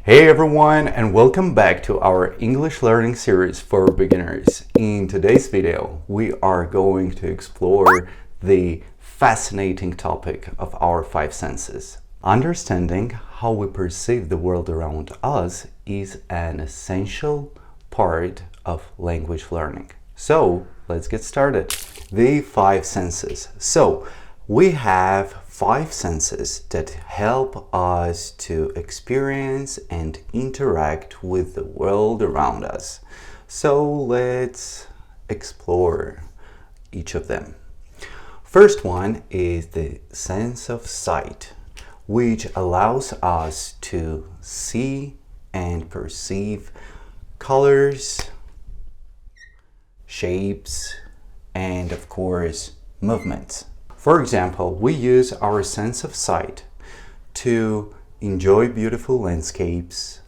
Hey everyone, and welcome back to our English learning series for beginners. In today's video, we are going to explore the fascinating topic of our five senses. Understanding how we perceive the world around us is an essential part of language learning. So, let's get started. The five senses. So, we have five senses that help us to experience and interact with the world around us. So let's explore each of them. First one is the sense of sight, which allows us to see and perceive colors, shapes, and of course, movements. For example, we use our sense of sight to enjoy beautiful landscapes,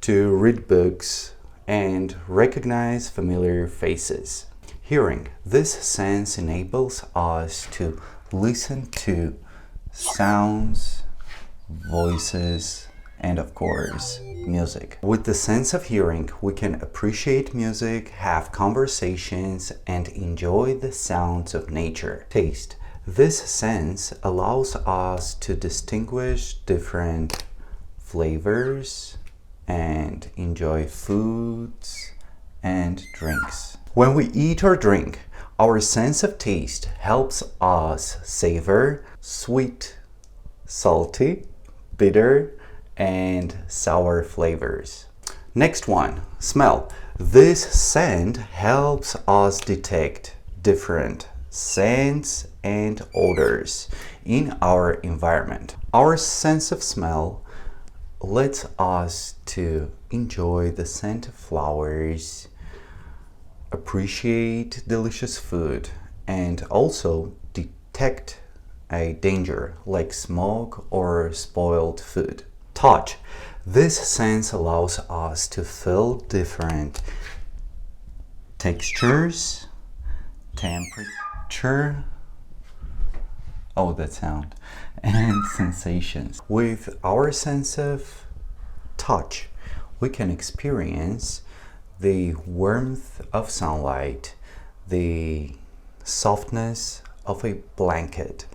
to read books, and recognize familiar faces. Hearing, this sense enables us to listen to sounds, voices, and of course, music. With the sense of hearing, we can appreciate music, have conversations, and enjoy the sounds of nature. Taste. This sense allows us to distinguish different flavors and enjoy foods and drinks. When we eat or drink, our sense of taste helps us savor sweet, salty, bitter, and sour flavors. Next one, smell. This scent helps us detect different scents and odors in our environment. Our sense of smell lets us to enjoy the scent of flowers, appreciate delicious food, and also detect a danger like smoke or spoiled food. Touch. This sense allows us to feel different textures, temperature, that sound, and sensations. With our sense of touch, we can experience the warmth of sunlight, the softness of a blanket,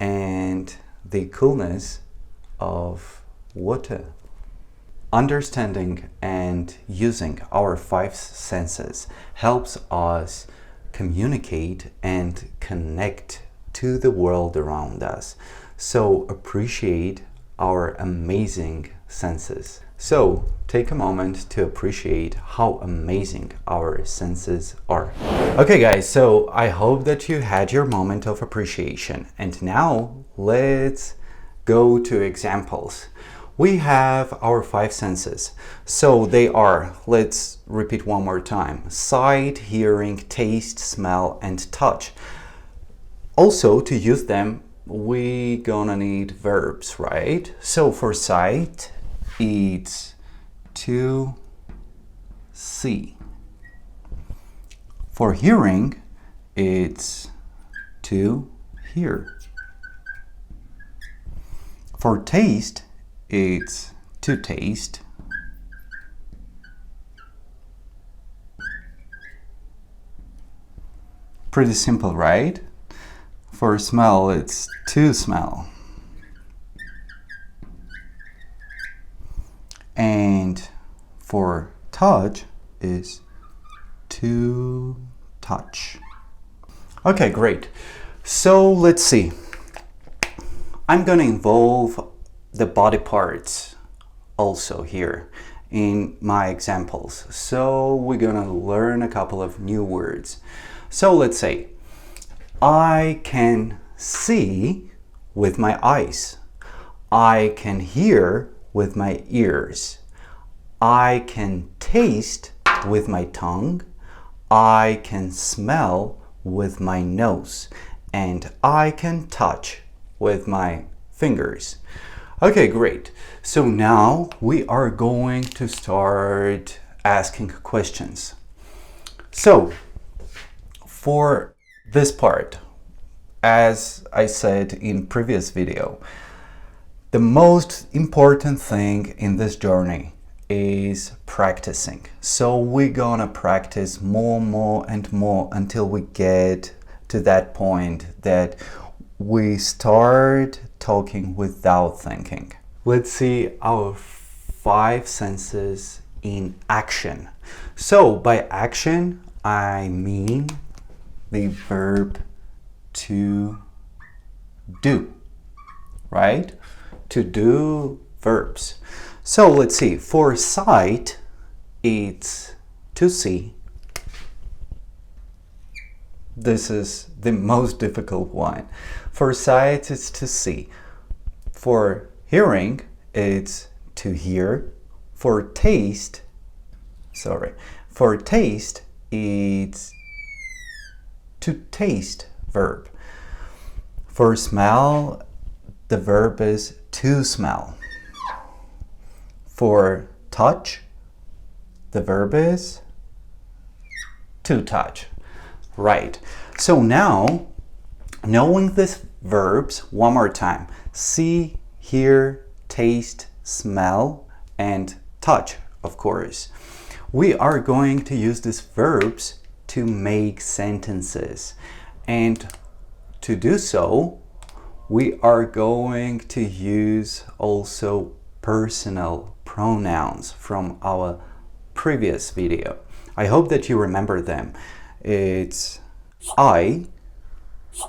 and the coolness of water. Understanding and using our five senses helps us communicate and connect to the world around us. So appreciate our amazing senses. So take a moment to appreciate how amazing our senses are. Okay guys, so I hope that you had your moment of appreciation. And now let's go to examples. We have our five senses. So they are, let's repeat one more time, sight, hearing, taste, smell, and touch. Also, to use them, we gonna need verbs, right? So for sight, it's to see. For hearing, it's to hear. For taste, it's to taste. Pretty simple, right? For smell, it's to smell. And for touch is to touch. Okay, great. So let's see. I'm gonna involve the body parts also here in my examples. So we're gonna learn a couple of new words. So let's say, I can see with my eyes. I can hear with my ears. I can taste with my tongue. I can smell with my nose. And I can touch with my fingers. Okay, great. So now we are going to start asking questions. So for this part, as I said in previous video, The most important thing in this journey is practicing. So we're gonna practice more and more until we get to that point that we start talking without thinking. Let's see our 5 senses in action. So by action, I mean the verb to do, right? To do verbs. So let's see, for sight, it's to see. This is the most difficult one. For sight, it's to see. For hearing, it's to hear. For taste, it's to taste verb. For smell, the verb is to smell. For touch, the verb is to touch. Right. So now, knowing these verbs one more time, see, hear, taste, smell, and touch, of course. We are going to use these verbs to make sentences. And to do so, we are going to use also personal pronouns from our previous video. I hope that you remember them. It's I,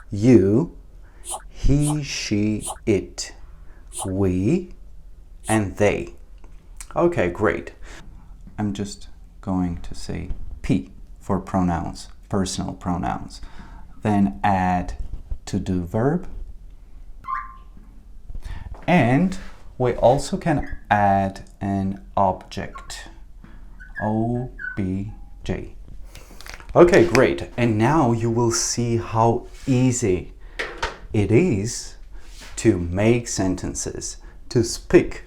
you, he, she, it, we, and they. Okay, great. I'm just going to say P for pronouns, personal pronouns. Then add to do verb. And we also can add an object, OBJ. Okay, great. And now you will see how easy it is to make sentences, to speak.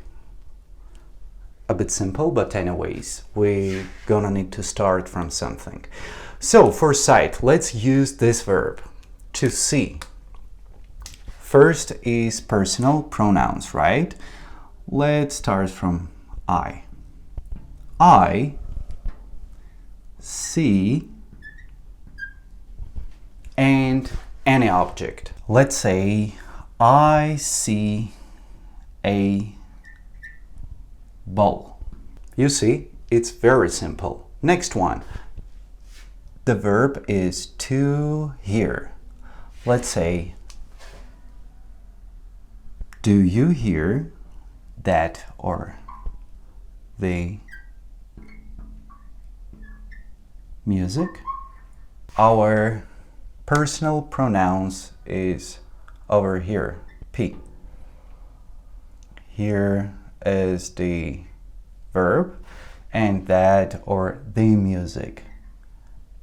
A bit simple, but anyways, we're gonna need to start from something. So for sight, let's use this verb, to see. First is personal pronouns, right? Let's start from I. I see, and any object. Let's say I see a bowl. You see, it's very simple. Next one. The verb is to hear. Let's say, do you hear that or the music? Our personal pronouns is over here, P. Here is the verb, and that or the music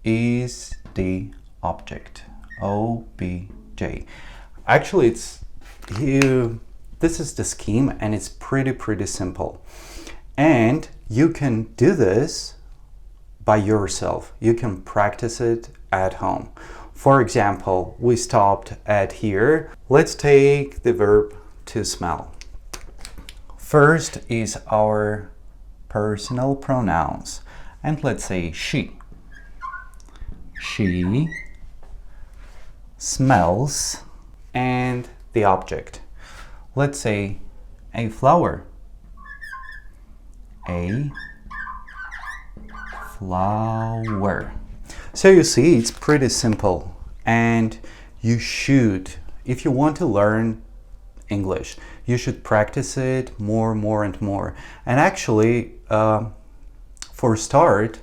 is the object, OBJ. Actually, it's here. This is the scheme, and it's pretty simple. And you can do this by yourself. You can practice it at home. For example, we stopped at here. Let's take the verb to smell. First is our personal pronouns, and let's say she. She smells, and the object. Let's say a flower. A flower. So you see, it's pretty simple, and you should, if you want to learn English, you should practice it more and more. And actually, for start,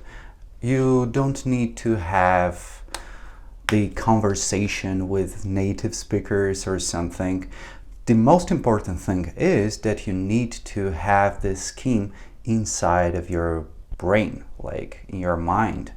you don't need to have the conversation with native speakers or something. The most important thing is that you need to have this scheme inside of your brain, like in your mind.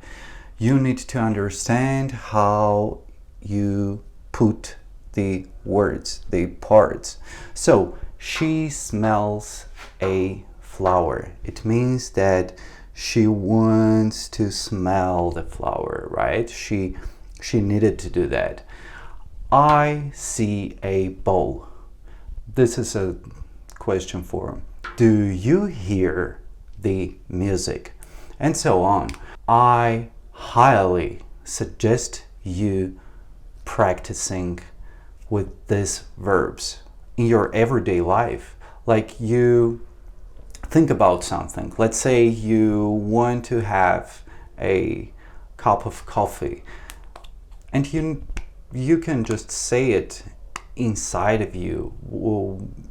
You need to understand how you put the words, the parts. So, she smells a flower. It means that she wants to smell the flower, right? She needed to do that. I see a bowl. This is a question form. Do you hear the music? And so on. I highly suggest you practicing with these verbs in your everyday life. Like you think about something. Let's say you want to have a cup of coffee, and you can just say it inside of you,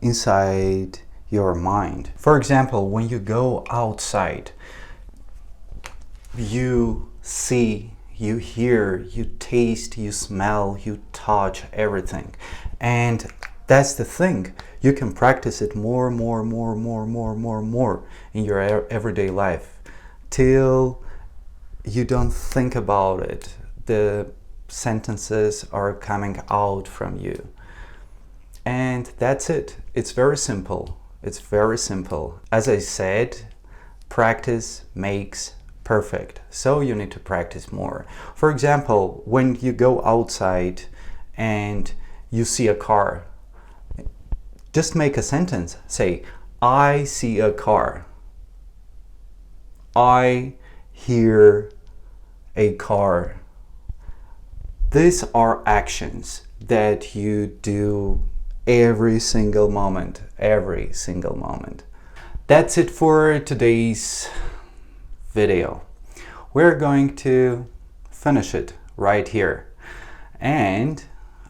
inside your mind. For example, when you go outside, you see, you hear, you taste, you smell, you touch everything. And that's the thing. You can practice it more in your everyday life till you don't think about it. The sentences are coming out from you. And that's it. It's very simple. It's very simple. As I said, practice makes perfect. So you need to practice more. For example, when you go outside and you see a car, just make a sentence. Say, I see a car. I hear a car. These are actions that you do every single moment. That's it for today's video. We're going to finish it right here. And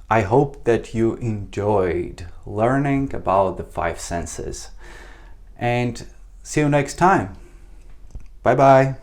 I hope that you enjoyed learning about the 5 senses. And see you next time. Bye bye.